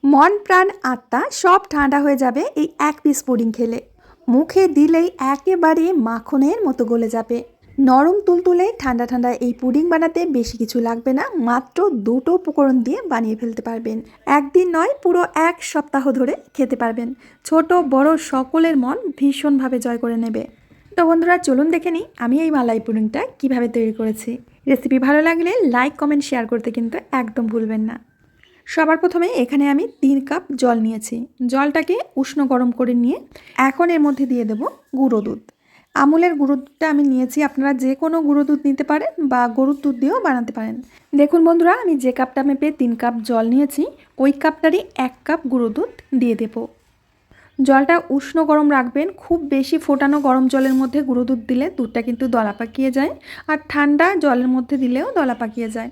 মন প্রাণ আত্মা সব ঠান্ডা হয়ে যাবে এই এক পিস পুডিং খেলে। মুখে দিলেই একেবারে মাখনের মতো গলে যাবে। নরম তুলতুলে ঠান্ডা ঠান্ডা এই পুডিং বানাতে বেশি কিছু লাগবে না, মাত্র দুটো উপকরণ দিয়ে বানিয়ে ফেলতে পারবেন। একদিন নয়, পুরো এক সপ্তাহ ধরে খেতে পারবেন। ছোট বড় সকলের মন ভীষণভাবে জয় করে নেবে। তো বন্ধুরা, চলুন দেখে নিই আমি এই মালাই পুডিংটা কিভাবে তৈরি করেছি। রেসিপি ভালো লাগলে লাইক কমেন্ট শেয়ার করতে কিন্তু একদম ভুলবেন না। সবার প্রথমে এখানে আমি 3 কাপ জল নিয়েছি। জলটাকে উষ্ণ গরম করে নিয়ে এখন এর মধ্যে দিয়ে দেব গুঁড়ো দুধ। আমুলের গুঁড়ো দুধটা আমি নিয়েছি, আপনারা যে কোনো গুঁড়ো দুধ নিতে পারেন বা গরুর দুধ দিয়েও বানাতে পারেন। দেখুন বন্ধুরা, আমি যে কাপটা মেপে 3 কাপ জল নিয়েছি ওই কাপটারই 1 কাপ গুঁড়ো দুধ দিয়ে দেব। জলটা উষ্ণ গরম রাখবেন, খুব বেশি ফোটানো গরম জলের মধ্যে গুঁড়ো দুধ দিলে দুধটা কিন্তু দলা পাকিয়ে যায়, আর ঠান্ডা জলের মধ্যে দিলেও দলা পাকিয়ে যায়।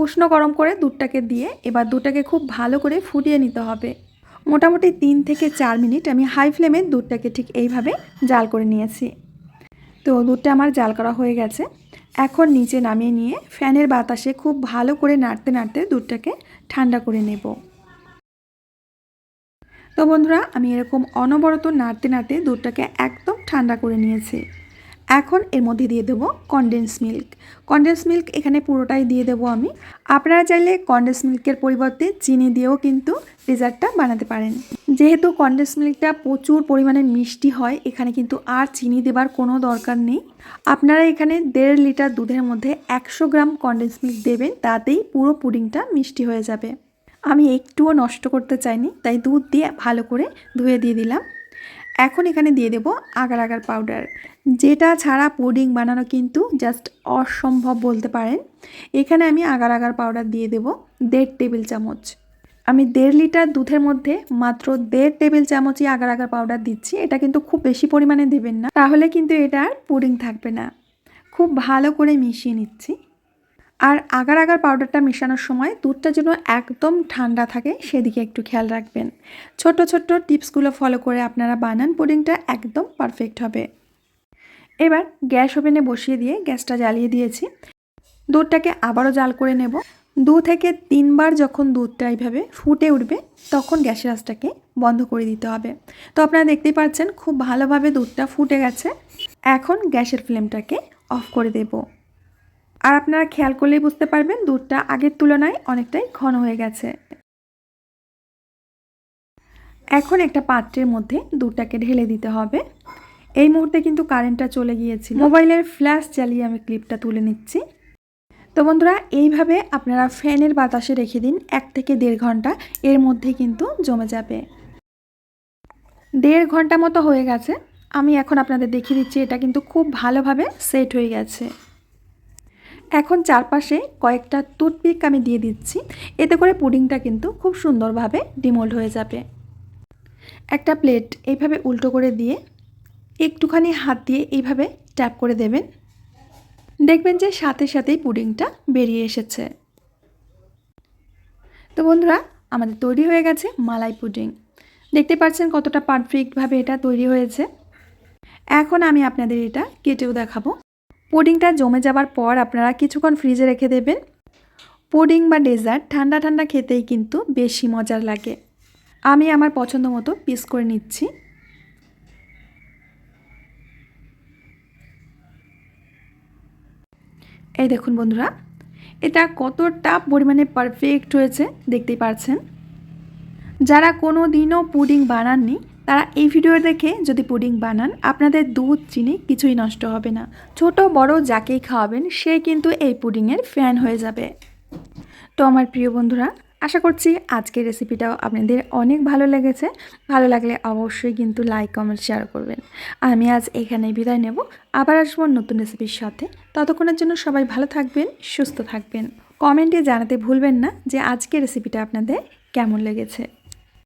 উষ্ণ গরম করে দুধটাকে দিয়ে এবার দুধটাকে খুব ভালো করে ফুটিয়ে নিতে হবে। মোটামুটি 3 থেকে 4 মিনিট আমি হাই ফ্লেমে দুধটাকে ঠিক এইভাবে জাল করে নিয়েছি। তো দুধটা আমার জাল করা হয়ে গেছে। এখন নিচে নামিয়ে নিয়ে ফ্যানের বাতাসে খুব ভালো করে নাড়তে নাড়তে দুধটাকে ঠান্ডা করে নেব। তো বন্ধুরা, আমি এরকম অনবরত নাড়তে নাড়তে দুধটাকে একদম ঠান্ডা করে নিয়েছি। এখন এর মধ্যে দিয়ে দেবো কনডেন্স মিল্ক। কনডেন্স মিল্ক এখানে পুরোটাই দিয়ে দেবো আমি। আপনারা চাইলে কনডেন্স মিল্কের পরিবর্তে চিনি দিয়েও কিন্তু ডেজার্টটা বানাতে পারেন। যেহেতু কনডেন্স মিল্কটা প্রচুর পরিমাণে মিষ্টি হয়, এখানে কিন্তু আর চিনি দেবার কোনো দরকার নেই। আপনারা এখানে 1.5 লিটার দুধের মধ্যে 100 গ্রাম কনডেন্স মিল্ক দেবেন, তাতেই পুরো পুডিংটা মিষ্টি হয়ে যাবে। আমি একটুও নষ্ট করতে চাইনি, তাই দুধ দিয়ে ভালো করে ধুয়ে দিয়ে দিলাম। এখন এখানে দিয়ে দেব আগার আগার পাউডার, যেটা ছাড়া পুডিং বানানো কিন্তু জাস্ট অসম্ভব বলতে পারেন। এখানে আমি আগার আগার পাউডার দিয়ে দেব 1.5 টেবিল চামচ। আমি 1.5 লিটার দুধের মধ্যে মাত্র 1.5 টেবিল চামচই আগার আগার পাউডার দিচ্ছি। এটা কিন্তু খুব বেশি পরিমাণে দেবেন না, তাহলে কিন্তু এটা আর পুডিং থাকবে না। খুব ভালো করে মিশিয়ে নিচ্ছি। আর আগার আগার পাউডারটা মেশানোর সময় দুধটা যেন একদম ঠান্ডা থাকে সেদিকে একটু খেয়াল রাখবেন। ছোট ছোট টিপসগুলো ফলো করে আপনারা বানান, পুডিংটা একদম পারফেক্ট হবে। এবার গ্যাস ওভেনে বসিয়ে দিয়ে গ্যাসটা জ্বালিয়ে দিয়েছি। দুধটাকে আবারও জাল করে নেব। 2 থেকে 3 বার যখন দুধটা এইভাবে ফুটে উঠবে তখন গ্যাসের আঁচটাকে বন্ধ করে দিতে হবে। তো আপনারা দেখতেই পাচ্ছেন খুব ভালোভাবে দুধটা ফুটে গেছে। এখন গ্যাসের ফ্লেমটাকে অফ করে দেব। আর আপনারা খেয়াল করলেই বুঝতে পারবেন দুধটা আগের তুলনায় অনেকটাই ঘন হয়ে গেছে। এখন একটা পাত্রের মধ্যে দুধটাকে ঢেলে দিতে হবে। এই মুহূর্তে কিন্তু কারেন্টটা চলে গিয়েছিল, মোবাইলের ফ্ল্যাশ জ্বালিয়ে আমি ক্লিপটা তুলে নিচ্ছি। তো বন্ধুরা, এইভাবে আপনারা ফ্যানের বাতাসে রেখে দিন 1 থেকে 1.5 ঘন্টা, এর মধ্যে কিন্তু জমে যাবে। 1.5 ঘন্টা মতো হয়ে গেছে। আমি এখন আপনাদের দেখিয়ে দিচ্ছি, এটা কিন্তু খুব ভালোভাবে সেট হয়ে গেছে। এখন চারপাশে কয়েকটা টুথপিক আমি দিয়ে দিচ্ছি, এতে করে পুডিংটা কিন্তু খুব সুন্দরভাবে ডিমোল্ড হয়ে যাবে। একটা প্লেট এইভাবে উল্টো করে দিয়ে একটুখানি হাত দিয়ে এইভাবে ট্যাপ করে দেবেন, দেখবেন যে সাথে সাথেই পুডিংটা বেরিয়ে এসেছে। তো বন্ধুরা, আমাদের তৈরি হয়ে গেছে মালাই পুডিং। দেখতে পাচ্ছেন কতটা পারফেক্টভাবে এটা তৈরি হয়েছে। এখন আমি আপনাদের এটা কেটেও দেখাবো। পুডিংটা জমে যাবার পর আপনারা কিছুক্ষণ ফ্রিজে রেখে দেবেন। পুডিং বা ডেজার্ট ঠান্ডা ঠান্ডা খেতেই কিন্তু বেশি মজার লাগে। আমি আমার পছন্দ মতো পিস করে নিচ্ছি। এই দেখুন বন্ধুরা, এটা কতটা পরিমাণে পারফেক্ট হয়েছে দেখতেই পাচ্ছেন। যারা কোনো দিনও পুডিং বানাননি তারা এই ভিডিও দেখে যদি পুডিং বানান, আপনাদের দুধ চিনি কিছুই নষ্ট হবে না। ছোট বড় যাকেই খাওয়াবেন সে কিন্তু এই পুডিংয়ের ফ্যান হয়ে যাবে। তো আমার প্রিয় বন্ধুরা, আশা করছি আজকের রেসিপিটাও আপনাদের অনেক ভালো লেগেছে। ভালো লাগলে অবশ্যই কিন্তু লাইক কমেন্ট শেয়ার করবেন। আমি আজ এখানেই বিদায় নেব, আবার আসবো নতুন রেসিপির সাথে। ততক্ষণের জন্য সবাই ভালো থাকবেন, সুস্থ থাকবেন। কমেন্টে জানাতে ভুলবেন না যে আজকের রেসিপিটা আপনাদের কেমন লেগেছে।